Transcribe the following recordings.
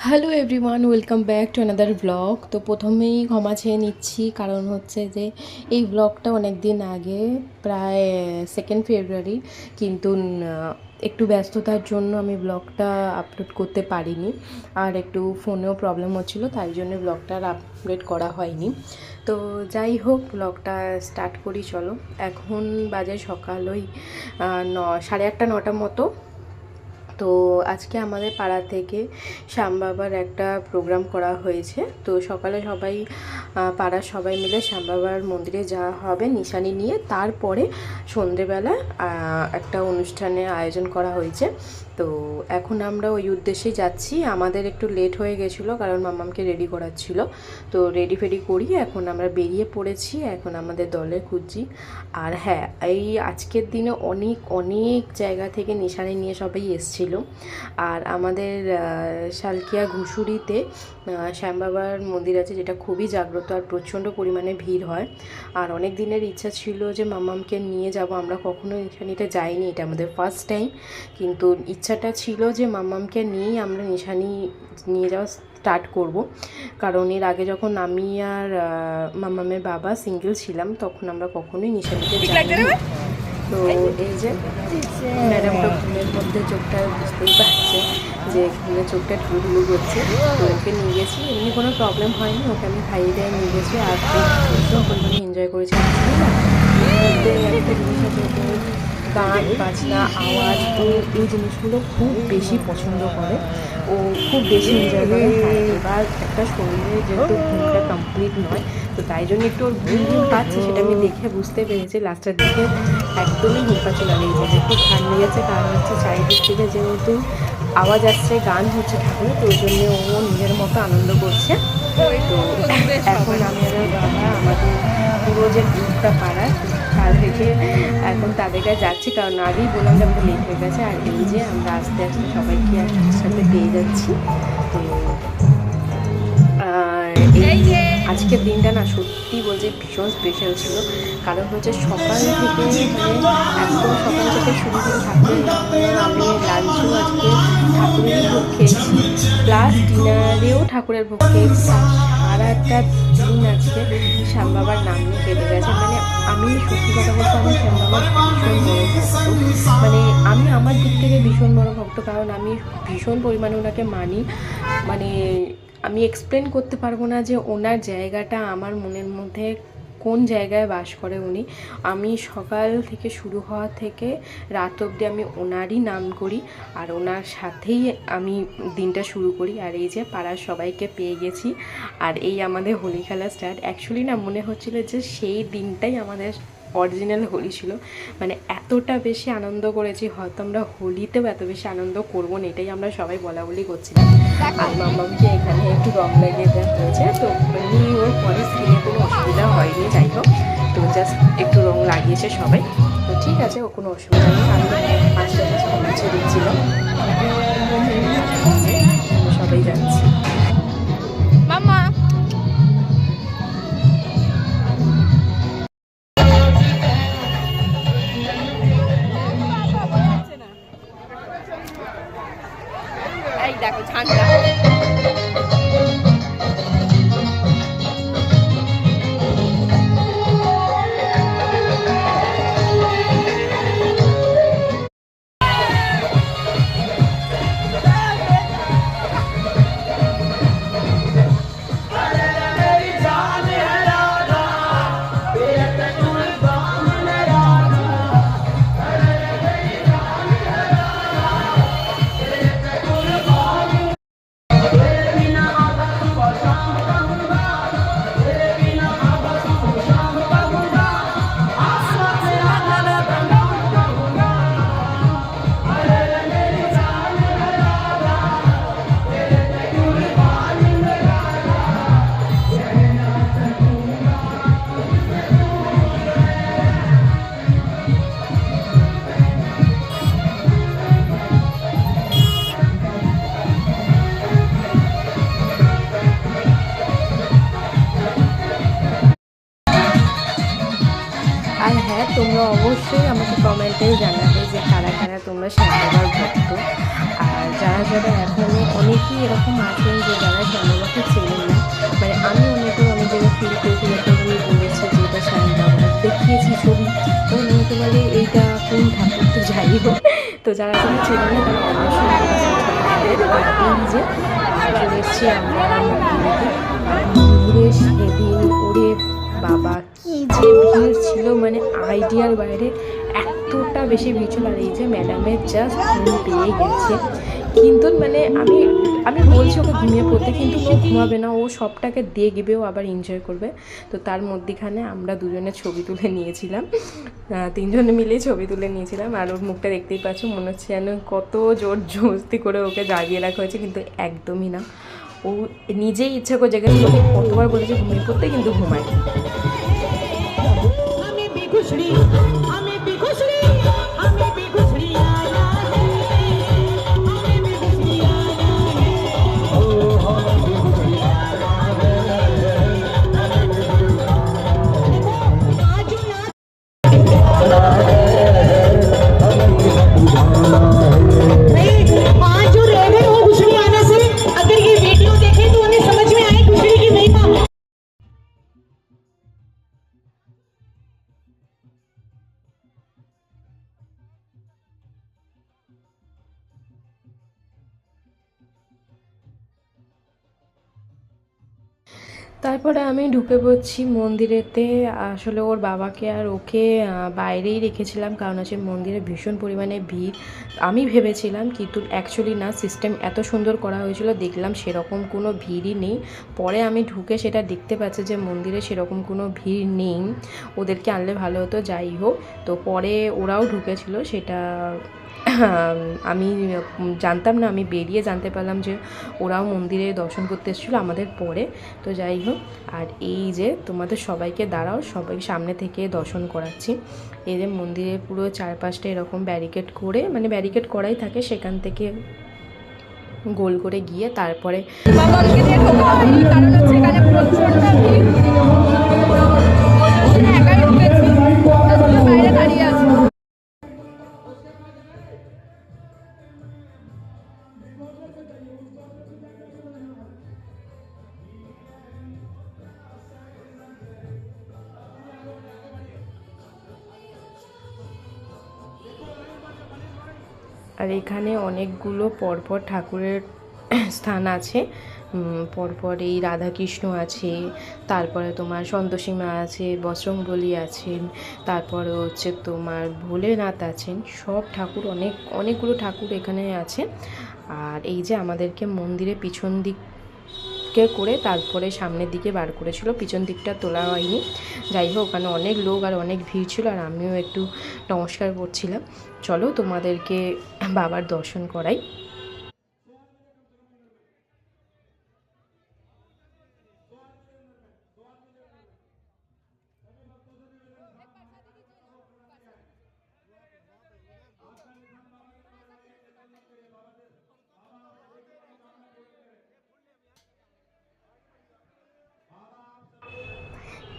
Hello everyone, welcome back to another blog. তো প্রথমেই ক্ষমা চেয়ে নিচ্ছি, কারণ হচ্ছে যে এই ব্লগটা অনেক দিন আগে, প্রায় 2 ফেব্রুয়ারি, কিন্তু একটু ব্যস্ততার জন্য আমি ব্লগটা আপলোড করতে পারিনি। আর একটু ফোনেও প্রবলেম হচ্ছিলো, তাই জন্য ব্লগটা আর আপলোড করা হয়নি। তো যাই হোক, ব্লগটা স্টার্ট করি চলো। এখন বাজে সকাল ওই 8:30 9টার মতো। তো আজকে আমাদের পাড়া থেকে শ্যাম বাবার একটা প্রোগ্রাম করা হয়েছে। তো সকালে সবাই পাড়ার সবাই মিলে শ্যাম বাবার মন্দিরে যাওয়া হবে নিশানি নিয়ে। তারপরে সন্ধেবেলা একটা অনুষ্ঠানের আয়োজন করা হয়েছে। তো এখন আমরা ওই উদ্দেশ্যেই যাচ্ছি। আমাদের একটু লেট হয়ে গেছিলো, কারণ মাম্মামকে রেডি করাচ্ছিল। তো রেডি ফেডি করি এখন আমরা বেরিয়ে পড়েছি। এখন আমাদের দলে খুঁজছি। আর হ্যাঁ, এই আজকের দিনে অনেক অনেক জায়গা থেকে নিশানি নিয়ে সবাই এসেছিলো। আর আমাদের শালকিয়া ঘুষুরিতে শ্যাম বাবার মন্দির আছে, যেটা খুবই জাগ্রত আর প্রচণ্ড পরিমাণে ভিড় হয়। আর অনেক দিনের ইচ্ছা ছিল যে মাম্মামকে নিয়ে যাব। আমরা কখনো নিশানিতে যাইনি, এটা আমাদের ফার্স্ট টাইম। কিন্তু ইচ্ছাটা ছিল যে মাম্মামকে নিয়েই আমরা নিশানি নিয়ে যাওয়া স্টার্ট করব। কারণ এর আগে যখন আমি আর মাম্মামের বাবা সিঙ্গেল ছিলাম, তখন আমরা কখনোই নিশানিতে যাইনি। তো এই যে ম্যাডামটা ঘুমের মধ্যে চোখটা বুঝতেই পারছে যে ঘুমের চোখটা ঢুলু করছে। তো ওকে নিয়ে গেছি, এমনি কোনো প্রবলেম হয়নি। ওকে আমি খাইয়ে দিয়ে নিয়ে গেছি। আর প্রচুর পরিমাণে এনজয় করেছি। মধ্যে একটা জিনিস আছে, গান বাজনা আওয়াজ, তো এই জিনিসগুলো খুব বেশি পছন্দ করে, ও খুব বেশি এনজয় করে। এবার একটা শরীরে যেহেতু ঘুমটা কমপ্লিট নয়, তো তাই জন্য একটু ওর ঘুম পাচ্ছে, সেটা আমি দেখে বুঝতে পেরেছি। লাস্টের দিকে একদমই ঘুম পাচ্ছে না, লেগেছে একটু ঠান্ডা লেগেছে। কারণ হচ্ছে চারিদিক থেকে যেহেতু আওয়াজ আসছে, গান হচ্ছে ঠাকুরের, তো ওই জন্য ও নিজের মতো আনন্দ করছে। তো এখন আমি আর বাবা আমাদের পুরো যে গ্রুপটা পাড়ার তাদেরকে এখন তাদের কাছে যাচ্ছি, কারণ আগেই বললাম যে আমাদের লেট হয়ে গেছে। আর এই যে আমরা আস্তে আস্তে সবাইকে একসাথে পেয়ে যাচ্ছি। তো এই আজকের দিনটা না সত্যি বলছে ভীষণ স্পেশাল ছিল। কারণ হচ্ছে সকাল থেকে একদম সকাল থেকে শুরু করে ঠাকুরের আমি লাঞ্চও আজকে ঠাকুরেরই ভোগ খেয়েছি, প্লাস ডিনারেও ঠাকুরের ভোগ খেয়েছি। সারাটা দিন আজকে শ্যাম বাবার নাম নিয়ে কেটে গেছে। মানে আমি সত্যি কথা বলতে, আমি শ্যাম বাবার ভীষণ বড় ভক্ত। মানে আমি আমার দিক থেকে ভীষণ বড় ভক্ত, কারণ আমি ভীষণ পরিমাণে ওনাকে মানি। মানে আমি এক্সপ্লেন করতে পারবো না যে ওনার জায়গাটা আমার মনের মধ্যে কোন জায়গায় বাস করে উনি। আমি সকাল থেকে শুরু হওয়া থেকে রাত অবধি আমি ওনারই নাম করি, আর ওনার সাথেই আমি দিনটা শুরু করি। আর এই যে পাড়ার সবাইকে পেয়ে গেছি, আর এই আমাদের হোলি খেলা স্টার্ট। অ্যাকচুয়ালি না মনে হচ্ছিলো যে সেই দিনটাই আমাদের অরিজিনাল হোলি ছিল। মানে এতটা বেশি আনন্দ করেছি, হয়তো আমরা হোলিতেও এত বেশি আনন্দ করবো না, এটাই আমরা সবাই বলা বলি করছিলাম। আর মাম্মামকে এখানে একটু রং লাগিয়ে দেওয়া হয়েছে, তো এমনি ওর পরে স্কিনে কোনো অসুবিধা হয়নি। যাই হোক, তো জাস্ট একটু রং লাগিয়েছে সবাই, তো ঠিক আছে, ও কোনো অসুবিধা নেই। আমি আস্তে আস্তে মুছে দিচ্ছিলাম, সবাই যাচ্ছি। মাম্মা এই দেখো ঝান্ডা। আর হ্যাঁ, তোমরা অবশ্যই আমাকে কমেন্টেই জানাবে যে কারা কারা তোমরা শ্যাম বাবার ভক্ত। আর যারা যারা এখনও অনেকেই এরকম আছেন যে যারা শ্যামবাবাকে চেনেন না, মানে আমি অনেকে অনেক জায়গায় ফিল করেছি, যখন আমি বলেছি যে এটা শ্যামবাবা, দেখিয়েছি ছবি, তখন অনেকে বলে এইটা কোন ঠাকুর। তো যাই হোক, তো যারা কোনো চেনেন না তারা অবশ্যই আমাকে সাবস্ক্রাইব করবে। আর এই যে চলে এসেছি আমরা মন্দিরেতে। আর মন্দিরে সেদিন ওরে বাবা কি যে ভিড় ছিল, মানে আইডিয়ার বাইরে, এতটা বেশি ভিড় ছিল। আর এই যে ম্যাডামের জাস্ট ঘুম পেয়ে গেছে, কিন্তু মানে আমি আমি বলছি ওকে ঘুমিয়ে পড়তে, কিন্তু ও ঘুমাবে না, ও সবটাকে দেখবে, ও আবার এনজয় করবে। তো তার মধ্যেখানে আমরা দুজনে ছবি তুলে নিয়েছিলাম, তিনজনে মিলেই ছবি তুলে নিয়েছিলাম। আর ওর মুখটা দেখতেই পাচ্ছ, মনে হচ্ছে যেন কত জোর জবস্তি করে ওকে জাগিয়ে রাখা হয়েছে, কিন্তু একদমই না। ও নিজেই ইচ্ছা করে জেগেছিল, ওকে কতবার বলেছে ঘুমিয়ে পড়তে, কিন্তু ঘুমায়। তারপরে আমি ঢুকে পড়ছি মন্দিরেতে। আসলে ওর বাবাকে আর ওকে বাইরেই রেখেছিলাম, কারণ হচ্ছে মন্দিরে ভীষণ পরিমাণে ভিড়। আমি ভেবেছিলাম, কিন্তু অ্যাকচুয়ালি না, সিস্টেম এত সুন্দর করা হয়েছিল, দেখলাম সেরকম কোনো ভিড়ই নেই। পরে আমি ঢুকে সেটা দেখতে পাচ্ছি যে মন্দিরে সেরকম কোনো ভিড় নেই, ওদেরকে আনলে ভালো হতো। যাই হোক, তো পরে ওরাও ঢুকেছিল, সেটা আমি জানতাম না, আমি বেরিয়ে জানতে পারলাম যে ওরাও মন্দিরে দর্শন করতে এসেছিলো আমাদের পরে। তো যাই হোক, আর এই যে তোমাদের সবাইকে দাঁড়াও, সবাই সামনে থেকে দর্শন করাচ্ছি। এই যে মন্দিরের পুরো চারপাশটা এরকম ব্যারিকেড করে, মানে ব্যারিকেড করাই থাকে, সেখান থেকে গোল করে গিয়ে তারপরে আর এখানে অনেকগুলো পরপর ঠাকুরের স্থান আছে। পরপর এই রাধাকৃষ্ণ আছে, তারপরে তোমার সন্তোষী মা আছে, বজরংবলী আছেন, তারপরে হচ্ছে তোমার ভোলেনাথ আছেন, সব ঠাকুর, অনেকগুলো ঠাকুর এখানে আছে। আর এই যে আমাদেরকে মন্দিরে পিছন দিকে করে তারপরে সামনের দিকে বার করেছিল, পিছন দিকটা তোলা হয়নি। যাই হোক, ওখানে অনেক লোক আর অনেক ভিড় ছিল, আর আমিও একটু নমস্কার করছিলাম। চলো তোমাদেরকে বাবার দর্শন করাই।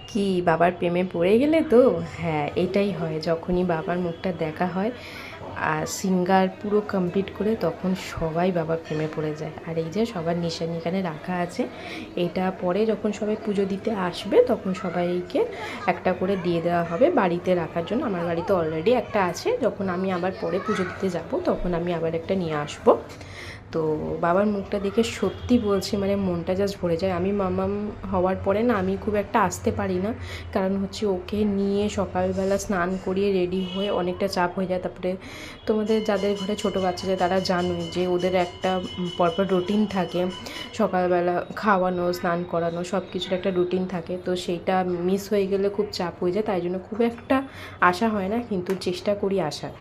কি বাবার প্রেমে পড়ে গেলে তো? হ্যাঁ, এটাই হয়, যখনই বাবার মুখটা দেখা হয় আর সিঙ্গার পুরো কমপ্লিট করে, তখন সবাই বাবার প্রেমে পড়ে যায়। আর এই যে সবার নিশানি এখানে রাখা আছে, এটা পরে যখন সবাই পুজো দিতে আসবে তখন সবাইকে একটা করে দিয়ে দেওয়া হবে বাড়িতে রাখার জন্য। আমার বাড়িতে অলরেডি একটা আছে, যখন আমি আবার পরে পুজো দিতে যাব তখন আমি আবার একটা নিয়ে আসবো। তো বাবার মুখটা দেখে সত্যি বলছি, মানে মনটা জাস্ট ভরে যায়। আমি মামাম হওয়ার পরে না, আমি খুব একটা আসতে পারি না, কারণ হচ্ছে ওকে নিয়ে সকালবেলা স্নান করিয়ে রেডি হয়ে অনেকটা চাপ হয়ে যায়। তারপরে তোমাদের যাদের ঘরে ছোটো বাচ্চা যায় তারা জানোই যে ওদের একটা পরপর রুটিন থাকে, সকালবেলা খাওয়ানো, স্নান করানো, সব কিছুর একটা রুটিন থাকে। তো সেইটা মিস হয়ে গেলে খুব চাপ হয়ে যায়, তাই জন্য খুব একটা আসা হয় না, কিন্তু চেষ্টা করি আসার।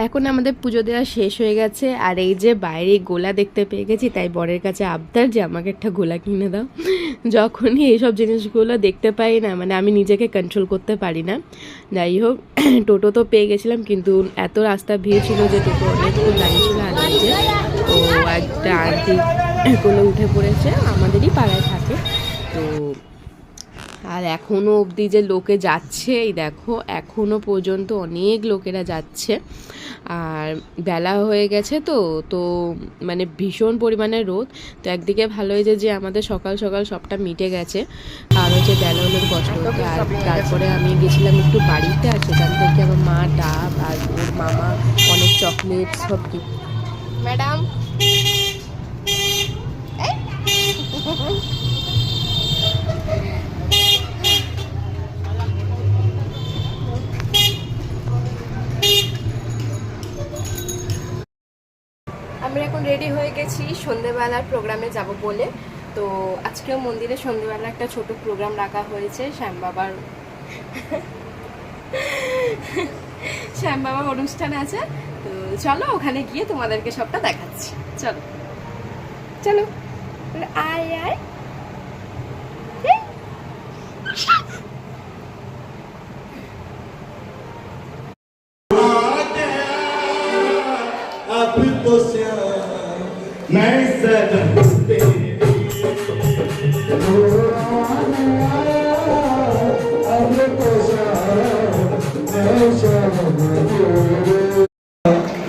এখন আমাদের পুজো দেওয়া শেষ হয়ে গেছে, আর এই যে বাইরে গোলা দেখতে পেয়ে গেছি, তাই বরের কাছে আবদার যে আমাকে একটা গোলা কিনে দাও। যখনই এইসব জিনিসগুলো দেখতে পাই না, মানে আমি নিজেকে কন্ট্রোল করতে পারি না। যাই হোক, টোটো তো পেয়ে গেছিলাম, কিন্তু এত রাস্তা ভিড় ছিল যে টোটো অনেকক্ষণ দাঁড়িয়েছিল। আর এই যে ও একটা আন্টি কোলে উঠে পড়েছে, আমাদেরই পাড়ায় থাকে। তো আর এখনও অবধি যে লোকে যাচ্ছে, এই দেখো এখনও পর্যন্ত অনেক লোকেরা যাচ্ছে। আর বেলা হয়ে গেছে তো তো মানে ভীষণ পরিমাণে রোদ। তো একদিকে ভালো হয়েছে যে আমাদের সকাল সকাল সবটা মিটে গেছে, আর হচ্ছে বেলা হলে কষ্ট হতো। আর তারপরে আমি গেছিলাম একটু বাড়িতে, আর সেখান থেকে আমার মা ডাব আর ওর মামা অনেক চকলেট সব গিফট। ম্যাডাম আমরা এখন রেডি হয়ে গেছি সন্ধেবেলার প্রোগ্রামে যাব বলে। তো আজকেও মন্দিরে সন্ধেবেলা একটা ছোট প্রোগ্রাম রাখা হয়েছে, শ্যাম বাবার অনুষ্ঠান আছে। তো চলো ওখানে গিয়ে তোমাদেরকে সবটা দেখাচ্ছি। চলো চলো আয় আয়।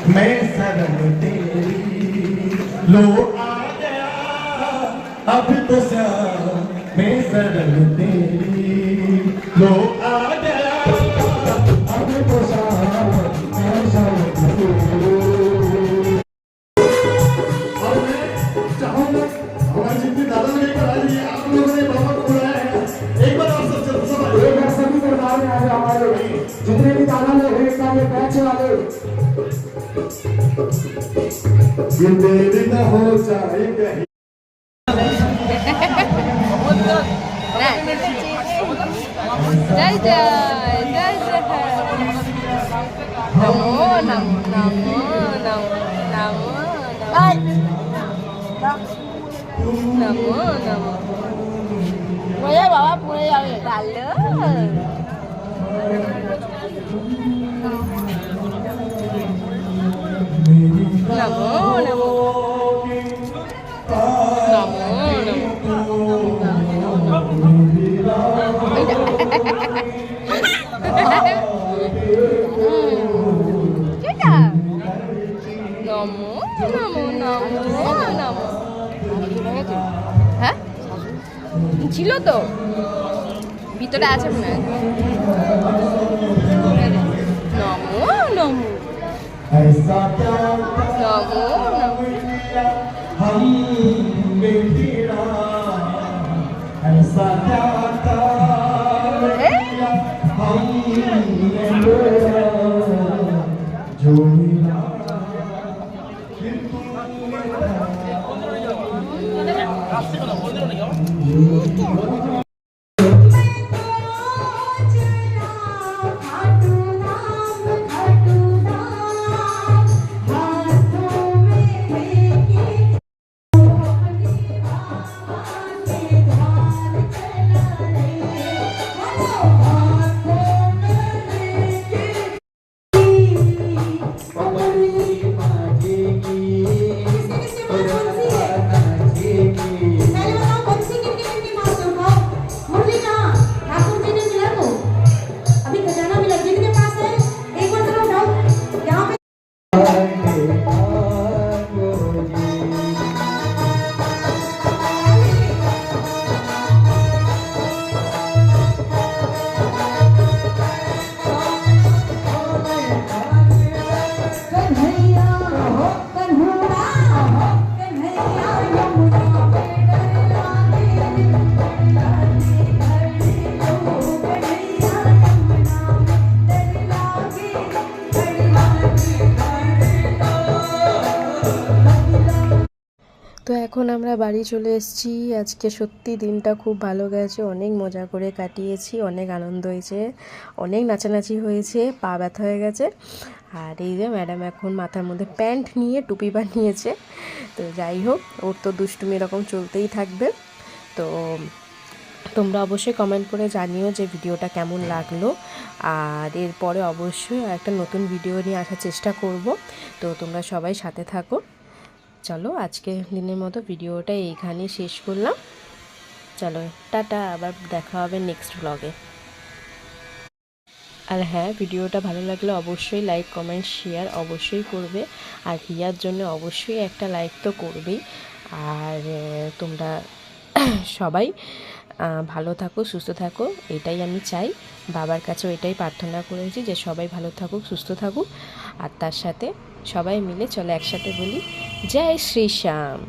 मैं शरण तेरी लो आ गया अब तो श्याम मैं शरण तेरी लो आ गया अब तो श्याम मैं शरण तेरी। और मैं चाहूंगा हमारे जितने दादा लेकर आ रही है, आप लोगों ने बाबा को बुलाया है, एक बार आप सब एक बार सभी दरबार में आ जाओ हमारे जितने भी दादा लोग हैं सारे बैच वाले ये तेरे न हो जाए कहीं। नमो नमो नमो नमो नमो नमो मुझे बाबा पूरे डालो। नमो नमो হ্যাঁ ছিল তো ভিতরে আছে মনে হয়। নমো নমো ऐसा क्या नमो नमो हम में तेरा ऐसा क्या किया हम ने तेरा जो मिला তো এখন আমরা বাড়ি চলে এসেছি। আজকে সত্যি দিনটা খুব ভালো গেছে, অনেক মজা করে কাটিয়েছি, অনেক আনন্দ হয়েছে, অনেক নাচানাচি হয়েছে, পা ব্যথা হয়ে গেছে। আর এই যে ম্যাডাম এখন মাথার মধ্যে প্যান্ট নিয়ে টুপি বানিয়েছে। তো যাই হোক, ওর তো দুষ্টুমি এরকম চলতেই থাকবে। তো তোমরা অবশ্যই কমেন্ট করে জানিও যে ভিডিওটা কেমন লাগলো। আর এরপরে অবশ্যই একটা নতুন ভিডিও নিয়ে আসার চেষ্টা করব। তো তোমরা সবাই সাথে থাকো। চলো আজকে দিনের মতো ভিডিওটা এইখানেই শেষ করলাম। চলো টাটা, আবার দেখা হবে নেক্সট ব্লগে। আর হ্যাঁ, ভিডিওটা ভালো লাগলে অবশ্যই লাইক কমেন্ট শেয়ার অবশ্যই করবে, আর রিয়ার জন্য অবশ্যই একটা লাইক তো করবেই। আর তোমরা সবাই ভালো থাকো, সুস্থ থাকো, এটাই আমি চাই। বাবার কাছেও এটাই প্রার্থনা করেছি যে সবাই ভালো থাকুক, সুস্থ থাকুক। আর তার সাথে সবাই মিলে চলো একসাথে বলি জয় শ্রী শ্যাম।